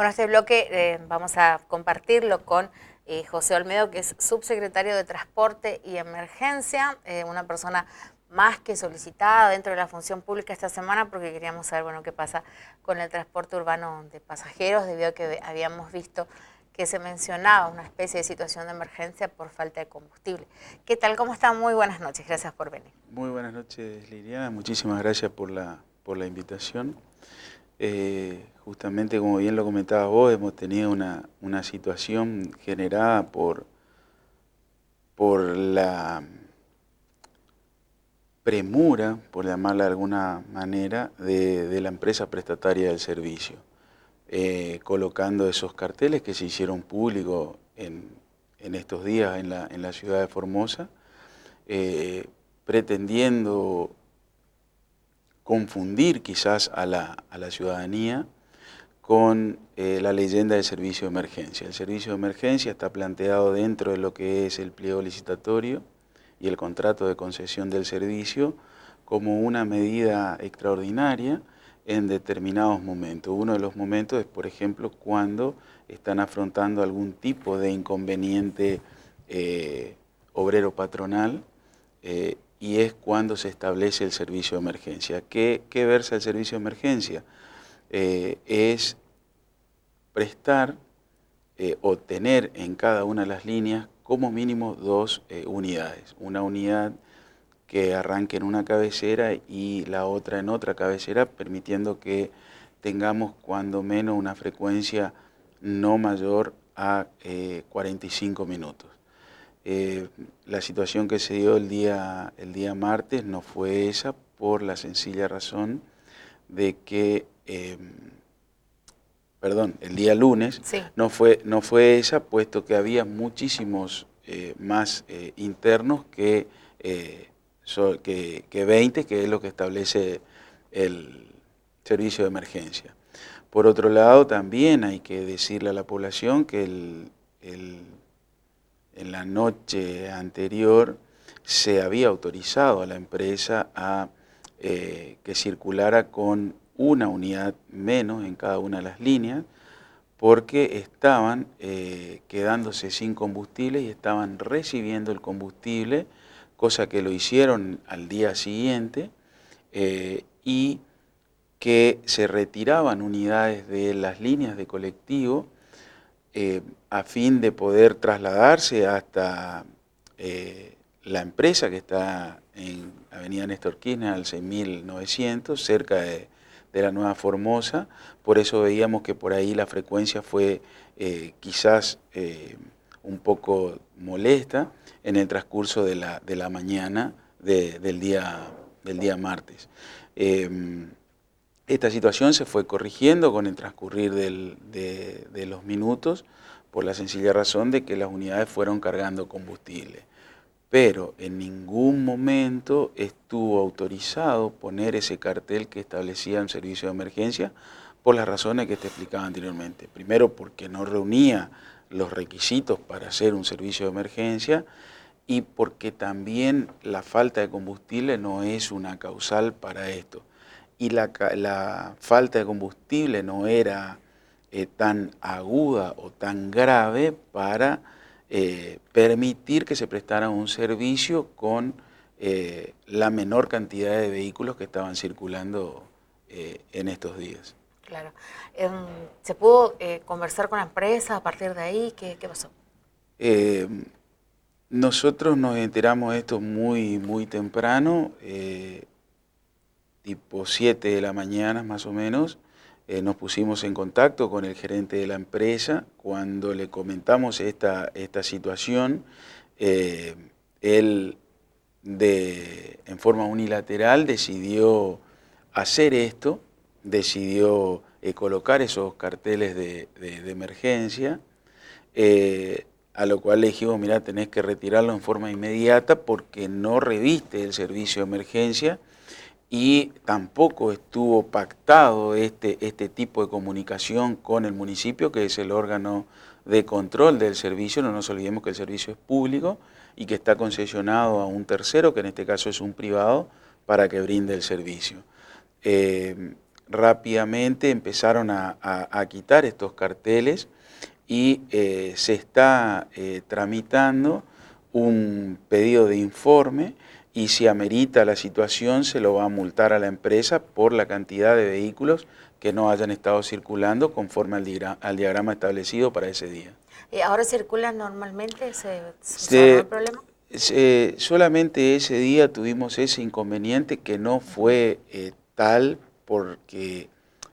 Bueno, este bloque vamos a compartirlo con José Olmedo, que es subsecretario de Transporte y Emergencia, una persona más que solicitada dentro de la función pública esta semana, porque queríamos saber, bueno, qué pasa con el transporte urbano de pasajeros, debido a que habíamos visto que se mencionaba una especie de situación de emergencia por falta de combustible. ¿Qué tal? ¿Cómo está? Muy buenas noches. Gracias por venir. Muy buenas noches, Liliana. Muchísimas gracias por la invitación. Justamente, como bien lo comentabas vos, hemos tenido una situación generada por la premura, por llamarla de alguna manera, de la empresa prestataria del servicio, colocando esos carteles que se hicieron públicos en estos días en la ciudad de Formosa, pretendiendo confundir quizás a la ciudadanía con la leyenda del servicio de emergencia. El servicio de emergencia está planteado dentro de lo que es el pliego licitatorio y el contrato de concesión del servicio como una medida extraordinaria en determinados momentos. Uno de los momentos es, por ejemplo, cuando están afrontando algún tipo de inconveniente obrero patronal, y es cuando se establece el servicio de emergencia. ¿Qué versa el servicio de emergencia? Es prestar o tener en cada una de las líneas como mínimo dos unidades. Una unidad que arranque en una cabecera y la otra en otra cabecera, permitiendo que tengamos cuando menos una frecuencia no mayor a 45 minutos. La situación que se dio el día martes no fue esa, por la sencilla razón de que, el día lunes Sí. no fue esa, puesto que había muchísimos más internos que 20, que es lo que establece el servicio de emergencia. Por otro lado, también hay que decirle a la población que en la noche anterior se había autorizado a la empresa a que circulara con una unidad menos en cada una de las líneas, porque estaban quedándose sin combustible y estaban recibiendo el combustible, cosa que lo hicieron al día siguiente, y que se retiraban unidades de las líneas de colectivo a fin de poder trasladarse hasta la empresa, que está en Avenida Néstor Kirchner al 6900, cerca de la Nueva Formosa. Por eso veíamos que por ahí la frecuencia fue quizás un poco molesta en el transcurso de la mañana del día martes. Esta situación se fue corrigiendo con el transcurrir de los minutos, por la sencilla razón de que las unidades fueron cargando combustible. Pero en ningún momento estuvo autorizado poner ese cartel que establecía un servicio de emergencia, por las razones que te explicaba anteriormente. Primero, porque no reunía los requisitos para hacer un servicio de emergencia, y porque también la falta de combustible no es una causal para esto. Y la falta de combustible no era tan aguda o tan grave para permitir que se prestara un servicio con la menor cantidad de vehículos que estaban circulando en estos días. Claro. ¿Se pudo conversar con la empresa a partir de ahí? ¿Qué pasó? Eh, Nosotros nos enteramos de esto muy temprano, tipo 7 de la mañana más o menos. Nos pusimos en contacto con el gerente de la empresa. Cuando le comentamos esta situación, él en forma unilateral decidió hacer esto, decidió colocar esos carteles de emergencia, a lo cual le dijimos: mira, tenés que retirarlo en forma inmediata porque no reviste el servicio de emergencia, y tampoco estuvo pactado este tipo de comunicación con el municipio, que es el órgano de control del servicio. No nos olvidemos que el servicio es público y que está concesionado a un tercero, que en este caso es un privado, para que brinde el servicio. rápidamente empezaron a quitar estos carteles y se está tramitando un pedido de informe y si amerita la situación se lo va a multar a la empresa por la cantidad de vehículos que no hayan estado circulando conforme al diagrama establecido para ese día. ¿Ahora circulan normalmente? ¿No hay problema? Solamente ese día tuvimos ese inconveniente que no fue tal porque,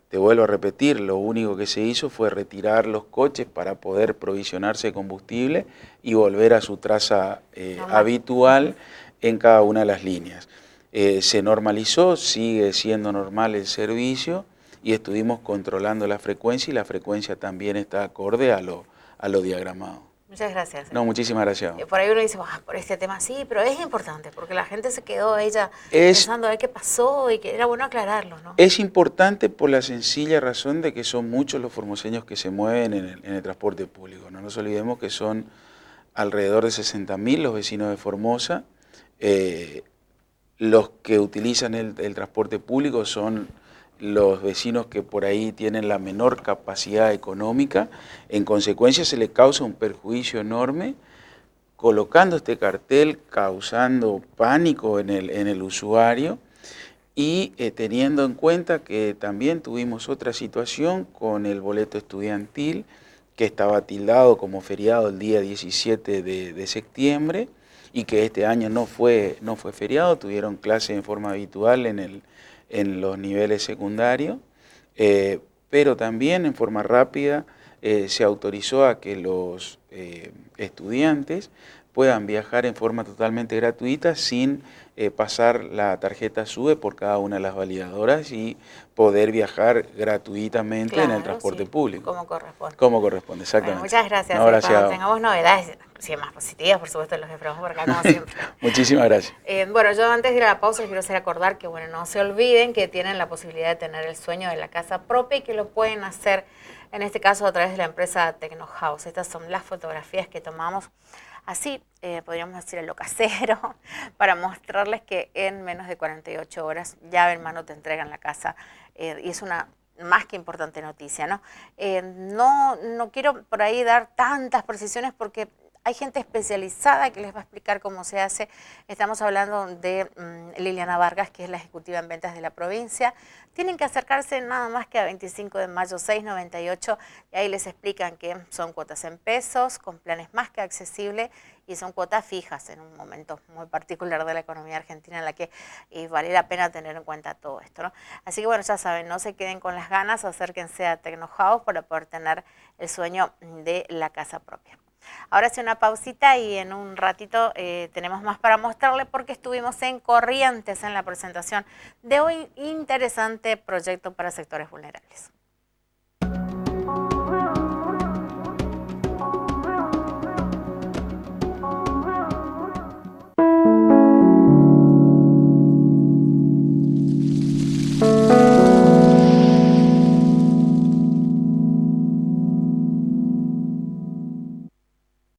te vuelvo a repetir, lo único que se hizo fue retirar los coches para poder provisionarse de combustible y volver a su traza habitual en cada una de las líneas. Se normalizó, sigue siendo normal el servicio y estuvimos controlando la frecuencia y la frecuencia también está acorde a lo diagramado. Muchas gracias. No, muchísimas gracias. Por ahí uno dice, por este tema sí, pero es importante porque la gente se quedó pensando a ver qué pasó y que era bueno aclararlo, ¿no? Es importante por la sencilla razón de que son muchos los formoseños que se mueven en el transporte público. No nos olvidemos que son alrededor de 60.000 los vecinos de Formosa. Los que utilizan el transporte público son los vecinos que por ahí tienen la menor capacidad económica, en consecuencia se les causa un perjuicio enorme colocando este cartel, causando pánico en el usuario y teniendo en cuenta que también tuvimos otra situación con el boleto estudiantil que estaba tildado como feriado el día 17 de septiembre y que este año no fue feriado, tuvieron clases en forma habitual en los niveles secundarios, pero también en forma rápida se autorizó a que los estudiantes puedan viajar en forma totalmente gratuita sin pasar la tarjeta SUBE por cada una de las validadoras y poder viajar gratuitamente en el transporte público. Como corresponde. Como corresponde, exactamente. Bueno, muchas gracias. No, gracias. Cuando tengamos novedades, sí, más positivas, por supuesto, los esperamos por acá, como siempre. Muchísimas gracias. Bueno, yo antes de ir a la pausa les quiero hacer acordar que, bueno, no se olviden que tienen la posibilidad de tener el sueño de la casa propia y que lo pueden hacer, en este caso, a través de la empresa Tecnohouse. Estas son las fotografías que tomamos así, podríamos decir en lo casero, para mostrarles que en menos de 48 horas llave en mano te entregan la casa y es una más que importante noticia, ¿no? No quiero por ahí dar tantas precisiones porque hay gente especializada que les va a explicar cómo se hace. Estamos hablando de Liliana Vargas, que es la ejecutiva en ventas de la provincia. Tienen que acercarse nada más que a 25 de mayo 698 y ahí les explican que son cuotas en pesos, con planes más que accesibles y son cuotas fijas en un momento muy particular de la economía argentina en la que vale la pena tener en cuenta todo esto, ¿no? Así que bueno, ya saben, no se queden con las ganas, acérquense a Tecnohouse para poder tener el sueño de la casa propia. Ahora sí una pausita y en un ratito tenemos más para mostrarles porque estuvimos en Corrientes en la presentación de hoy interesante proyecto para sectores vulnerables.